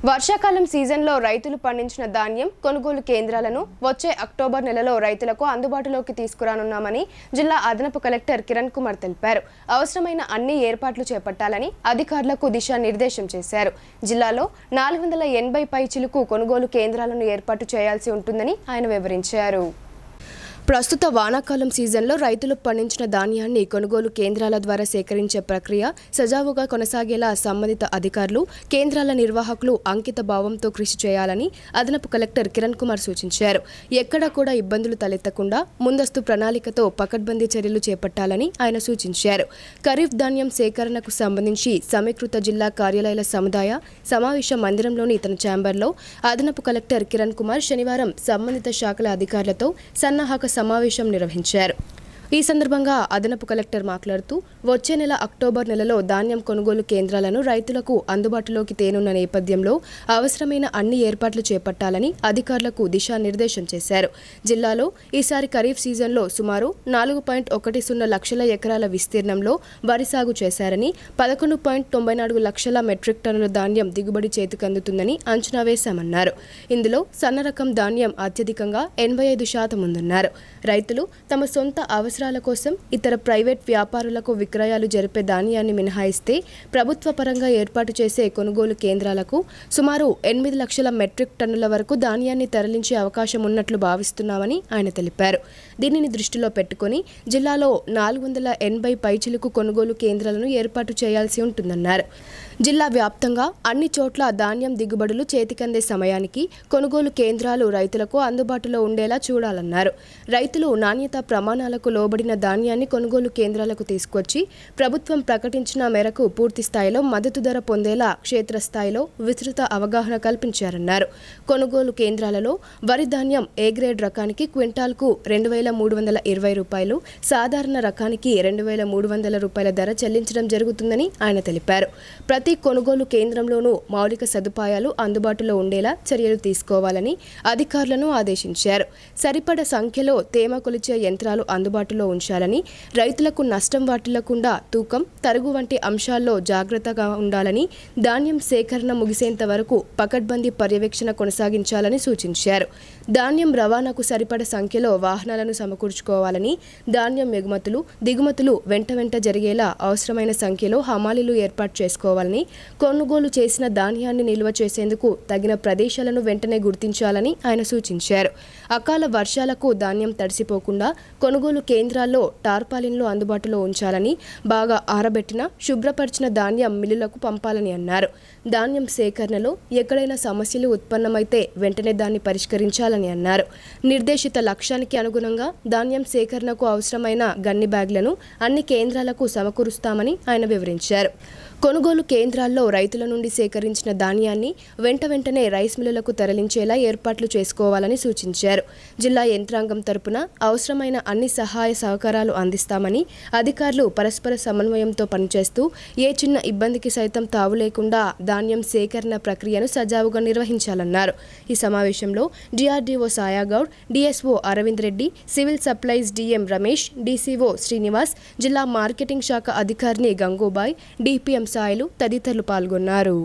వర్షాకాలం సీజన్లో రైతులు పండించిన ధాన్యం కొనుగోలు కేంద్రాలను వచ్చే అక్టోబర్ నెలలో రైతులకు అందుబాటులోకి తీసుకురానున్నామని జిల్లా అదనపు కలెక్టర్ కిరణ్ కుమార్ తెలిపారు. అవసరమైన అన్ని ఏర్పాట్లు చేపట్టాలని అధికారులకు దిశానిర్దేశం చేశారు. జిల్లాలో 480 పైచిలుకు కొనుగోలు కేంద్రాలను ఏర్పాటు చేయాల్సి ఉంటుందని ఆయన వివరించారు. ప్రస్తుత వానాకాలం సీజన్లో రైతులు పండించిన ధాన్యాన్ని కొనుగోలు కేంద్రాల ద్వారా సేకరించే ప్రక్రియ సజావుగా కొనసాగేలా సంబంధిత అధికారులు, కేంద్రాల నిర్వాహకులు అంకిత భావంతో కృషి చేయాలని అదనపు కలెక్టర్ కిరణ్ కుమార్ సూచించారు. ఎక్కడా కూడా ఇబ్బందులు తలెత్తకుండా ముందస్తు ప్రణాళికతో పకడ్బందీ చర్యలు చేపట్టాలని ఆయన సూచించారు. ఖరీఫ్ ధాన్యం సేకరణకు సంబంధించి సమీకృత జిల్లా కార్యాలయాల సముదాయ సమావేశ మందిరంలోని తన ఛాంబర్లో అదనపు కలెక్టర్ కిరణ్ కుమార్ శనివారం సంబంధిత శాఖల అధికారులతో సన్నాహక సమావేశం నిర్వహించారు. ఈ సందర్భంగా అదనపు కలెక్టర్ మాట్లాడుతూ వచ్చే నెల అక్టోబర్ నెలలో ధాన్యం కొనుగోలు కేంద్రాలను రైతులకు అందుబాటులోకి తేనున్న నేపథ్యంలో అవసరమైన అన్ని ఏర్పాట్లు చేపట్టాలని అధికారులకు దిశానిర్దేశం చేశారు. జిల్లాలో ఈసారి ఖరీఫ్ సీజన్లో సుమారు 4.10 లక్షల ఎకరాల విస్తీర్ణంలో వరి సాగు చేశారని 11.94 లక్షల మెట్రిక్ టన్నుల ధాన్యం దిగుబడి చేతికందుతుందని అంచనా వేశామన్నారు. ఇందులో సన్న రకం ధాన్యం అత్యధికంగా 85% ఉందన్నారు. రైతులు తమ సొంత అవసరం అవసరాల కోసం ఇతర ప్రైవేట్ వ్యాపారులకు విక్రయాలు జరిపే ధాన్యాన్ని మినహాయిస్తే ప్రభుత్వ పరంగా ఏర్పాటు చేసే కొనుగోలు కేంద్రాలకు సుమారు 8 లక్షల మెట్రిక్ టన్నుల వరకు ధాన్యాన్ని తరలించే అవకాశం ఉన్నట్లు భావిస్తున్నామని ఆయన తెలిపారు. దీనిని దృష్టిలో పెట్టుకుని జిల్లాలో 480 పైచిలుకు కొనుగోలు కేంద్రాలను ఏర్పాటు చేయాల్సి ఉంటుందన్నారు. జిల్లా వ్యాప్తంగా అన్ని చోట్ల ధాన్యం దిగుబడులు చేతికందే సమయానికి కొనుగోలు కేంద్రాలు రైతులకు అందుబాటులో ఉండేలా చూడాలన్నారు. రైతులు నాణ్యతా ప్రమాణాలకు లోబడిన ధాన్యాన్ని కొనుగోలు కేంద్రాలకు తీసుకొచ్చి ప్రభుత్వం ప్రకటించిన మేరకు పూర్తి స్థాయిలో మద్దతు ధర పొందేలా క్షేత్రస్థాయిలో విస్తృత అవగాహన కల్పించారన్నారు. కొనుగోలు కేంద్రాలలో వరి ధాన్యం ఏ గ్రేడ్ రకానికి క్వింటాల్కు 2,320 రూపాయలు, సాధారణ రకానికి 2,300 రూపాయల ధర చెల్లించడం జరుగుతుందని ఆయన తెలిపారు. ప్రతి కొనుగోలు కేంద్రంలోనూ మౌలిక సదుపాయాలు అందుబాటులో ఉండేలా చర్యలు తీసుకోవాలని అధికారులను ఆదేశించారు. సరిపడ సంఖ్యలో తేమ కొలిచే యంత్రాలు అందుబాటులో ఉంచాలని, రైతులకు నష్టం వాటిల్లకుండా తూకం, తరుగు వంటి అంశాల్లో జాగ్రత్తగా ఉండాలని, ధాన్యం సేకరణ ముగిసేంత వరకు పకడ్బందీ పర్యవేక్షణ కొనసాగించాలని సూచించారు. ధాన్యం రవాణాకు సరిపడ సంఖ్యలో వాహనాలను సమకూర్చుకోవాలని, ధాన్యం ఎగుమతులు, దిగుమతులు వెంట జరిగేలా అవసరమైన సంఖ్యలో హమాలీలు ఏర్పాటు చేసుకోవాలని, కొనుగోలు చేసిన ధాన్యాన్ని నిల్వ చేసేందుకు తగిన ప్రదేశాలను వెంటనే గుర్తించాలని ఆయన సూచించారు. అకాల వర్షాలకు ధాన్యం తడిసిపోకుండా కొనుగోలు కేంద్రాల్లో టార్పాలిన్లు అందుబాటులో ఉంచాలని, బాగా ఆరబెట్టిన శుభ్రపరిచిన ధాన్యం మిల్లులకు పంపాలని అన్నారు. ధాన్యం సేకరణలో ఎక్కడైనా సమస్యలు ఉత్పన్నమైతే వెంటనే దాన్ని పరిష్కరించాలని అన్నారు. నిర్దేశిత లక్ష్యానికి అనుగుణంగా ధాన్యం సేకరణకు అవసరమైన గన్ని బ్యాగ్లను అన్ని కేంద్రాలకు సమకూరుస్తామని ఆయన వివరించారు. కొనుగోలు కేంద్రాల్లో రైతుల నుండి సేకరించిన ధాన్యాన్ని వెంటనే రైస్ మిల్లులకు తరలించేలా ఏర్పాట్లు చేసుకోవాలని సూచించారు. జిల్లా యంత్రాంగం తరపున అవసరమైన అన్ని సహాయ సహకారాలు అందిస్తామని, అధికారులు పరస్పర సమన్వయంతో పనిచేస్తూ ఏ చిన్న ఇబ్బందికి సైతం తావు లేకుండా ధాన్యం సేకరణ ప్రక్రియను సజావుగా నిర్వహించాలన్నారు. ఈ సమావేశంలో DRDO Sayagoud, DSO Aravind Reddy, civil supplies DM Ramesh, DCO Srinivas, జిల్లా మార్కెటింగ్ శాఖ అధికారిని గంగూబాయ్, డిపిఎం సాయిలు తదితరులు పాల్గొన్నారు.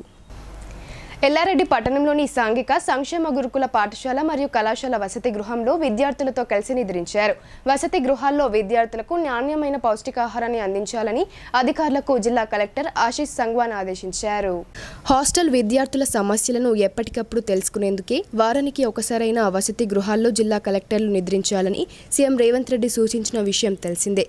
ఎల్లారెడ్డి పట్టణంలోని సాంఘిక సంక్షేమ గురుకుల పాఠశాల మరియు కళాశాల వసతి గృహంలో విద్యార్థులతో కలిసి నిద్రించారు. వసతి గృహాల్లో విద్యార్థులకు నాణ్యమైన పౌష్టికాహారాన్ని అందించాలని అధికారులకు జిల్లా కలెక్టర్ ఆశీష్ సంగ్వాన్ ఆదేశించారు. హాస్టల్ విద్యార్థుల సమస్యలను ఎప్పటికప్పుడు తెలుసుకునేందుకే వారానికి ఒకసారైనా వసతి గృహాల్లో జిల్లా కలెక్టర్లు నిద్రించాలని సీఎం రేవంత్ రెడ్డి సూచించిన విషయం తెలిసిందే.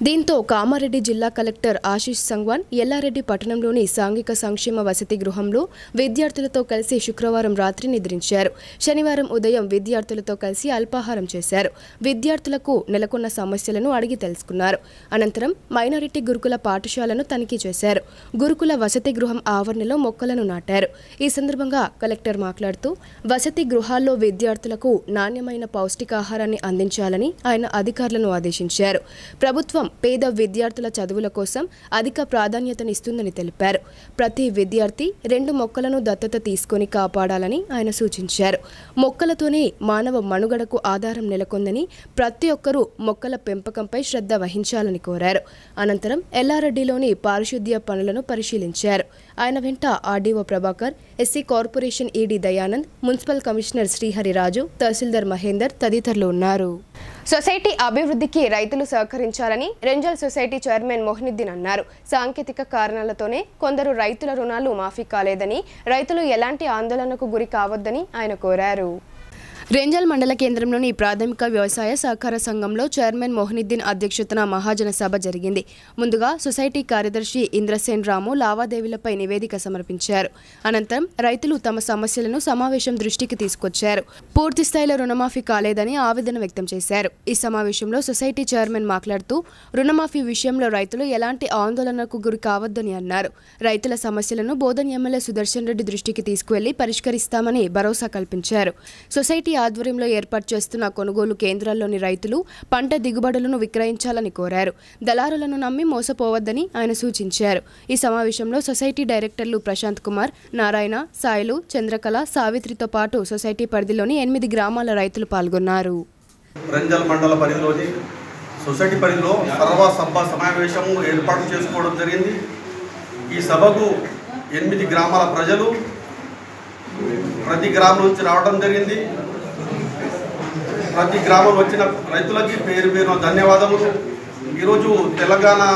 దీంతో కామారెడ్డి జిల్లా కలెక్టర్ ఆశీష్ సంగ్వాన్ ఎల్లారెడ్డి పట్టణంలోని సాంఘిక సంక్షేమ వసతి గృహంలో విద్యార్థులతో కలిసి శుక్రవారం రాత్రి నిద్రించారు. శనివారం ఉదయం విద్యార్థులతో కలిసి అల్పాహారం చేశారు. విద్యార్థులకు నెలకొన్న సమస్యలను అడిగి తెలుసుకున్నారు. అనంతరం మైనారిటీ గురుకుల పాఠశాలను తనిఖీ చేశారు. గురుకుల వసతి గృహం ఆవరణలో మొక్కలను నాటారు. ఈ సందర్భంగా కలెక్టర్ మాట్లాడుతూ వసతి గృహాల్లో విద్యార్థులకు నాణ్యమైన పౌష్టికాహారాన్ని అందించాలని ఆయన అధికారులను ఆదేశించారు. ప్రభుత్వం పేద విద్యార్థుల చదువుల కోసం అధిక ప్రాధాన్యతనిస్తుందని తెలిపారు. ప్రతి విద్యార్థి 2 మొక్కలను దత్తత తీసుకొని కాపాడాలని ఆయన సూచించారు. మొక్కలతోనే మానవ మనుగడకు ఆధారం నెలకొందని, ప్రతి ఒక్కరూ మొక్కల పెంపకంపై శ్రద్ధ వహించాలని కోరారు. అనంతరం ఎల్లారెడ్డిలోని పారిశుద్ధ్య పనులను పరిశీలించారు. ఆయన వెంట RDO Prabhakar, SC corporation ED Dayanand, municipal commissioner Srihariraju, తహసీల్దార్ మహేందర్ తదితరులు ఉన్నారు. సొసైటీ అభివృద్ధికి రైతులు సహకరించాలని రెంజల్ సొసైటీ చైర్మన్ మొహినుద్దీన్ అన్నారు. సాంకేతిక కారణాలతోనే కొందరు రైతుల రుణాలు మాఫీ కాలేదని, రైతులు ఎలాంటి ఆందోళనకు గురి కావద్దని ఆయన కోరారు. రెంజల్ మండల కేంద్రంలోని ప్రాథమిక వ్యవసాయ సహకార సంఘంలో చైర్మన్ మొహినుద్దీన్ అధ్యక్షతన మహాజన సభ జరిగింది. ముందుగా సొసైటీ కార్యదర్శి ఇంద్రసేన్ రాము లావాదేవీలపై నివేదిక సమర్పించారు. అనంతరం రైతులు తమ సమస్యలను సమావేశం దృష్టికి తీసుకొచ్చారు. పూర్తి స్థాయిలో రుణమాఫీ కాలేదని ఆవేదన వ్యక్తం చేశారు. ఈ సమావేశంలో సొసైటీ చైర్మన్ మాట్లాడుతూ రుణమాఫీ విషయంలో రైతులు ఎలాంటి ఆందోళనకు గురి కావద్దని అన్నారు. రైతుల సమస్యలను బోధన్ ఎమ్మెల్యే సుదర్శన్ రెడ్డి దృష్టికి తీసుకువెళ్లి పరిష్కరిస్తామని భరోసా కల్పించారు. సొసైటీ ఆధ్వర్యంలో ఏర్పాటు చేస్తున్న కొనుగోలు కేంద్రాల్లోని రైతులు పంట దిగుబడులను విక్రయించాలని కోరారు. దళారులను నమ్మి మోసపోవద్దని ఆయన సూచించారు. ఈ సమావేశంలో సొసైటీ డైరెక్టర్లు ప్రశాంత్ కుమార్, నారాయణ, సాయిలు, చంద్రకళ, సావిత్రితో పాటు సొసైటీ పరిధిలోని 8 గ్రామాల రైతులు పాల్గొన్నారు. రెంజల్ మండల పరిధిలోని సొసైటీ పరిధిలో సర్వసభ సమావేశము ఏర్పాటు చేసుకోవడం జరిగింది. ఈ సభకు 8 గ్రామాల ప్రజలు ప్రతి గ్రామం నుంచి రావడం జరిగింది. ప్రతి గ్రామం వచ్చిన రైతులకి పేరు పేరు ధన్యవాదములు. ఈరోజు తెలంగాణలో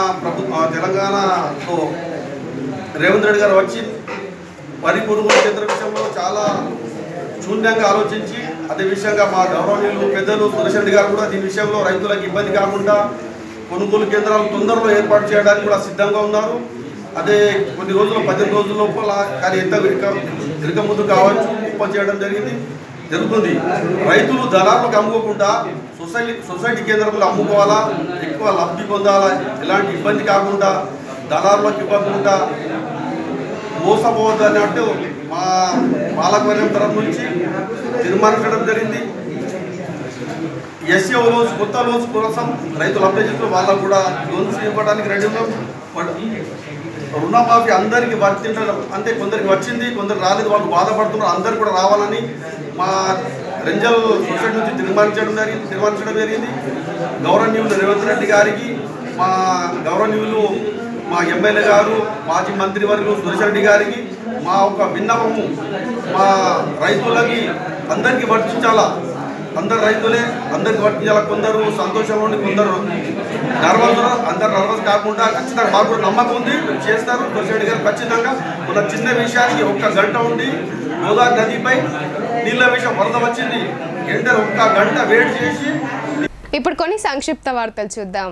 రేవంత్ రెడ్డి గారు వచ్చి వరి కొనుగోలు కేంద్ర విషయంలో చాలా శూన్యంగా ఆలోచించి అదే విషయంగా మా గౌరవనీయులు పెద్దలు సురేష్ రెడ్డి గారు కూడా దీని విషయంలో రైతులకు ఇబ్బంది కాకుండా కొనుగోలు కేంద్రాలు తొందరలో ఏర్పాటు చేయడానికి కూడా సిద్ధంగా ఉన్నారు. అదే కొన్ని రోజులు 15 రోజుల లోపల కానీ ఎంత ఇరక ముందు కావచ్చు ఓపెన్ చేయడం జరుగుతుంది. రైతులు దళారులకు అమ్ముకోకుండా సొసైటీ కేంద్రంలో అమ్ముకోవాలా, ఎక్కువ లబ్ధి పొందాలా, ఎలాంటి ఇబ్బంది కాకుండా దళారులకు ఇవ్వకుండా మోసపోవద్దు అన్నట్టు మా పాలకవర్గం తరఫు నుంచి తీర్మానించడం జరిగింది. ఎస్ఏ లోన్స్ కొత్త లోన్స్ కోసం రైతులు అప్లై చేసిన వాళ్ళకు కూడా లోన్స్ ఇవ్వడానికి రెడీ ఉన్నాం. రుణమాఫీ అందరికీ వర్తించడం అంటే కొందరికి వచ్చింది, కొందరు రాలేదు, వాళ్ళు బాధపడుతున్నారు. అందరు కూడా రావాలని మా రెంజల్ సొసైటీ నుంచి తీర్మానించడం జరిగింది. గౌరవనీయులు రేవంత్ రెడ్డి గారికి, మా గౌరవనీయులు మా ఎమ్మెల్యే గారు, మాజీ మంత్రివర్యులు సురేష్ రెడ్డి గారికి మా ఒక విన్నపము, మా రైతులకి అందరికీ వర్తించాలా. అందరు రైతులే అందరికి వర్తించాలా. కొందరు సంతోషంలో ఉండి కొందరు అందరు నర్వస్ కాకుండా ఖచ్చితంగా మాకు కూడా నమ్మకం ఉంది, చేస్తారు. సురేష్ రెడ్డి గారు ఖచ్చితంగా ఉన్న చిన్న విషయానికి 1 గంట ఉండి గోదావరి నదిపై నీళ్ళ విషయం వరద వచ్చింది, ఎండలు 1 గంట వెయిట్ చేసి. ఇప్పుడు కొన్ని సంక్షిప్త వార్తలు చూద్దాం.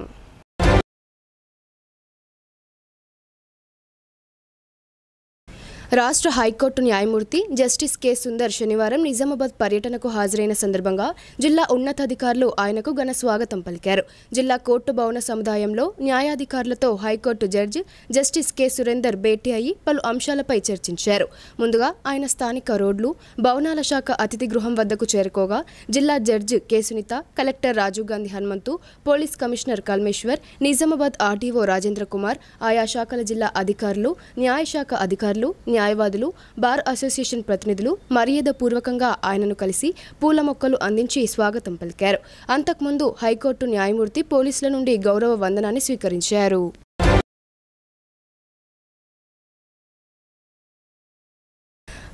రాష్ట్ర హైకోర్టు న్యాయమూర్తి జస్టిస్ కె సుందర్ శనివారం నిజామాబాద్ పర్యటనకు హాజరైన సందర్భంగా జిల్లా ఉన్నతాధికారులు ఆయనకు ఘన స్వాగతం పలికారు. జిల్లా కోర్టు భవన సముదాయంలో న్యాయాధికారులతో high court judge justice K Surender భేటీ అయ్యి పలు అంశాలపై చర్చించారు. ముందుగా ఆయన స్థానిక రోడ్లు, భవనాల శాఖ అతిథి గృహం వద్దకు చేరుకోగా జిల్లా judge K Sunitha, collector Rajiv Gandhi Hanumanthu, police commissioner Kalmeshwar, Nizamabad RDO Rajendra Kumar, ఆయా శాఖల జిల్లా అధికారులు, న్యాయశాఖ అధికారులు, న్యాయవాదులు, బార్ అసోసియేషన్ ప్రతినిధులు మర్యాదపూర్వకంగా ఆయనను కలిసి పూల మొక్కలు అందించి స్వాగతం పలికారు. అంతకుముందు హైకోర్టు న్యాయమూర్తి పోలీసుల నుండి గౌరవ వందనాన్ని స్వీకరించారు.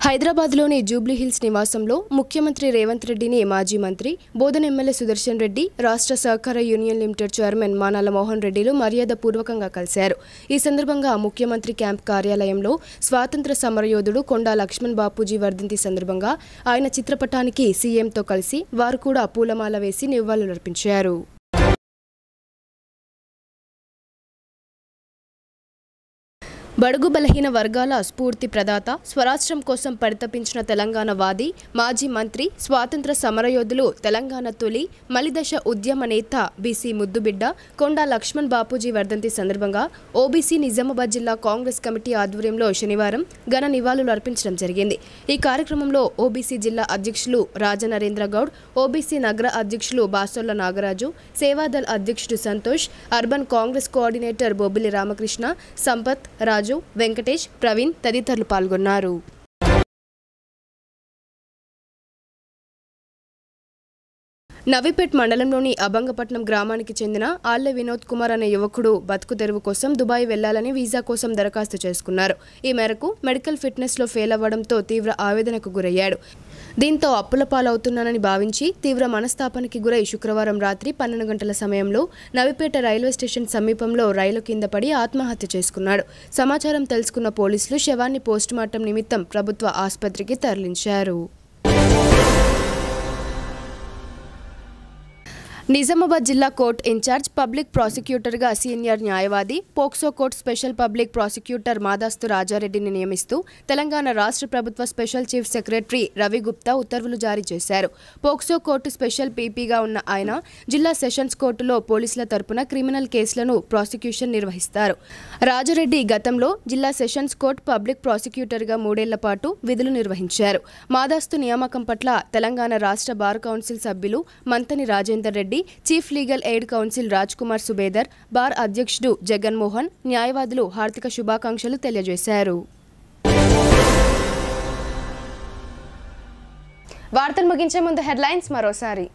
హైదరాబాద్లోని జూబ్లీహిల్స్ నివాసంలో ముఖ్యమంత్రి రేవంత్ రెడ్డిని మాజీ మంత్రి, బోధన ఎమ్మెల్యే సుదర్శన్ రెడ్డి, రాష్ట్ర సహకార union limited chairman Manala Mohan రెడ్డిలు మర్యాదపూర్వకంగా కలిశారు. ఈ సందర్భంగా ముఖ్యమంత్రి క్యాంప్ కార్యాలయంలో స్వాతంత్ర సమరయోధుడు కొండా లక్ష్మణ్ బాపూజీ వర్ధంతి సందర్భంగా ఆయన చిత్రపటానికి సీఎంతో కలిసి వారు కూడా పూలమాల వేసి నివాళులర్పించారు. బడుగు బలహీన వర్గాల స్ఫూర్తి ప్రదాత, స్వరాష్ట్రం కోసం పరితపించిన తెలంగాణ వాది, మాజీ మంత్రి, స్వాతంత్ర సమరయోధులు, తెలంగాణ తొలి మలిదశ ఉద్యమ నేత బీసీ ముద్దుబిడ్డ కొండా లక్ష్మణ్ బాపూజీ వర్ధంతి సందర్భంగా ఓబీసీ నిజామాబాద్ జిల్లా కాంగ్రెస్ కమిటీ ఆధ్వర్యంలో శనివారం ఘన నివాళులు అర్పించడం జరిగింది. ఈ కార్యక్రమంలో ఓబీసీ జిల్లా అధ్యక్షులు రాజనరేంద్ర గౌడ్, ఓబీసీ నగర అధ్యక్షులు బాసొల్ల నాగరాజు, సేవాదల్ అధ్యక్షుడు సంతోష్, అర్బన్ కాంగ్రెస్ కోఆర్డినేటర్ బొబ్బిలి రామకృష్ణ, సంపత్, రాజు, వెంకటేష్, ప్రవీణ్ తదితరులు పాల్గొన్నారు. నవీపేట్ మండలంలోని అబంగపట్నం గ్రామానికి చెందిన ఆళ్ల వినోద్ కుమార్ అనే యువకుడు బతుకు తెరువు కోసం దుబాయ్ వెళ్లాలని వీసా కోసం దరఖాస్తు చేసుకున్నారు. ఈ మేరకు మెడికల్ ఫిట్నెస్లో ఫెయిల్ అవ్వడంతో తీవ్ర ఆవేదనకు గురయ్యాడు. దీంతో అప్పుల పాలవుతున్నానని భావించి తీవ్ర మనస్తాపానికి గురై శుక్రవారం రాత్రి 12 గంటల సమయంలో నవీపేట రైల్వే స్టేషన్ సమీపంలో రైలు కింద పడి ఆత్మహత్య చేసుకున్నాడు. సమాచారం తెలుసుకున్న పోలీసులు శవాన్ని పోస్టుమార్టం నిమిత్తం ప్రభుత్వ ఆసుపత్రికి తరలించారు. నిజామాబాద్ జిల్లా కోర్టు ఇన్ఛార్జ్ పబ్లిక్ ప్రాసిక్యూటర్గా సీనియర్ న్యాయవాది, POCSO court special public prosecutor Madasthu రాజారెడ్డిని నియమిస్తూ తెలంగాణ రాష్ట్ర ప్రభుత్వ special chief secretary Ravi Gupta ఉత్తర్వులు జారీ చేశారు. పోక్సో కోర్టు స్పెషల్ పీపీగా ఉన్న ఆయన జిల్లా సెషన్స్ కోర్టులో పోలీసుల తరపున క్రిమినల్ కేసులను ప్రాసిక్యూషన్ నిర్వహిస్తారు. రాజారెడ్డి గతంలో జిల్లా సెషన్స్ కోర్టు పబ్లిక్ ప్రాసిక్యూటర్గా 3 ఏళ్ల పాటు విధులు నిర్వహించారు. మాదాస్తు నియామకం పట్ల తెలంగాణ రాష్ట్ర బార్ కౌన్సిల్ సభ్యులు Manthani Rajender Reddy, chief legal aid council Raj Kumar Subedar, bar అధ్యక్షుడు జగన్మోహన్, న్యాయవాదులు హార్దిక శుభాకాంక్షలు తెలియజేశారు. వార్తలు ముగించే ముందు హెడ్లైన్స్ మరోసారి.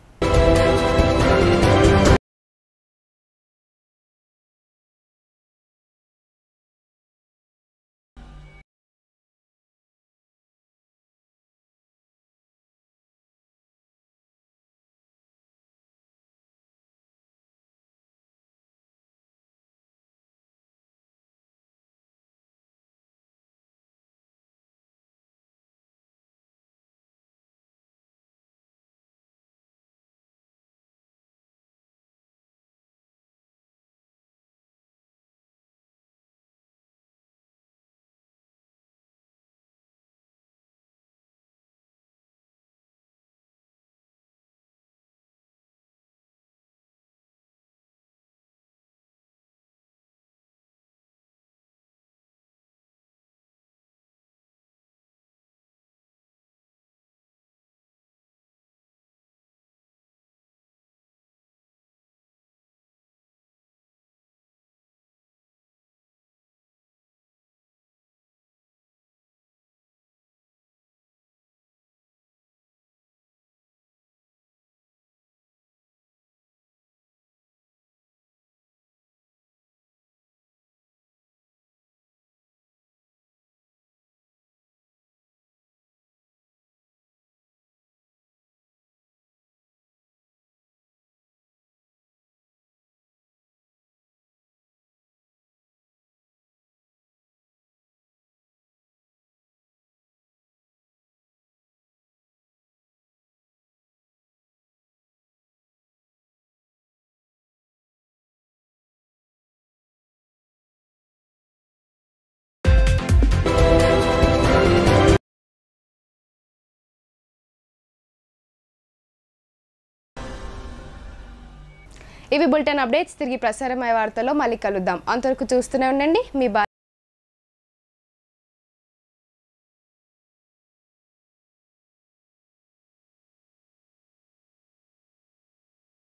ఇవి బులెటిన్ అప్డేట్స్. తిరిగి ప్రసారమయ్యే వార్తల్లో మళ్ళీ కలుద్దాం. అంతవరకు చూస్తూనే ఉండండి మీ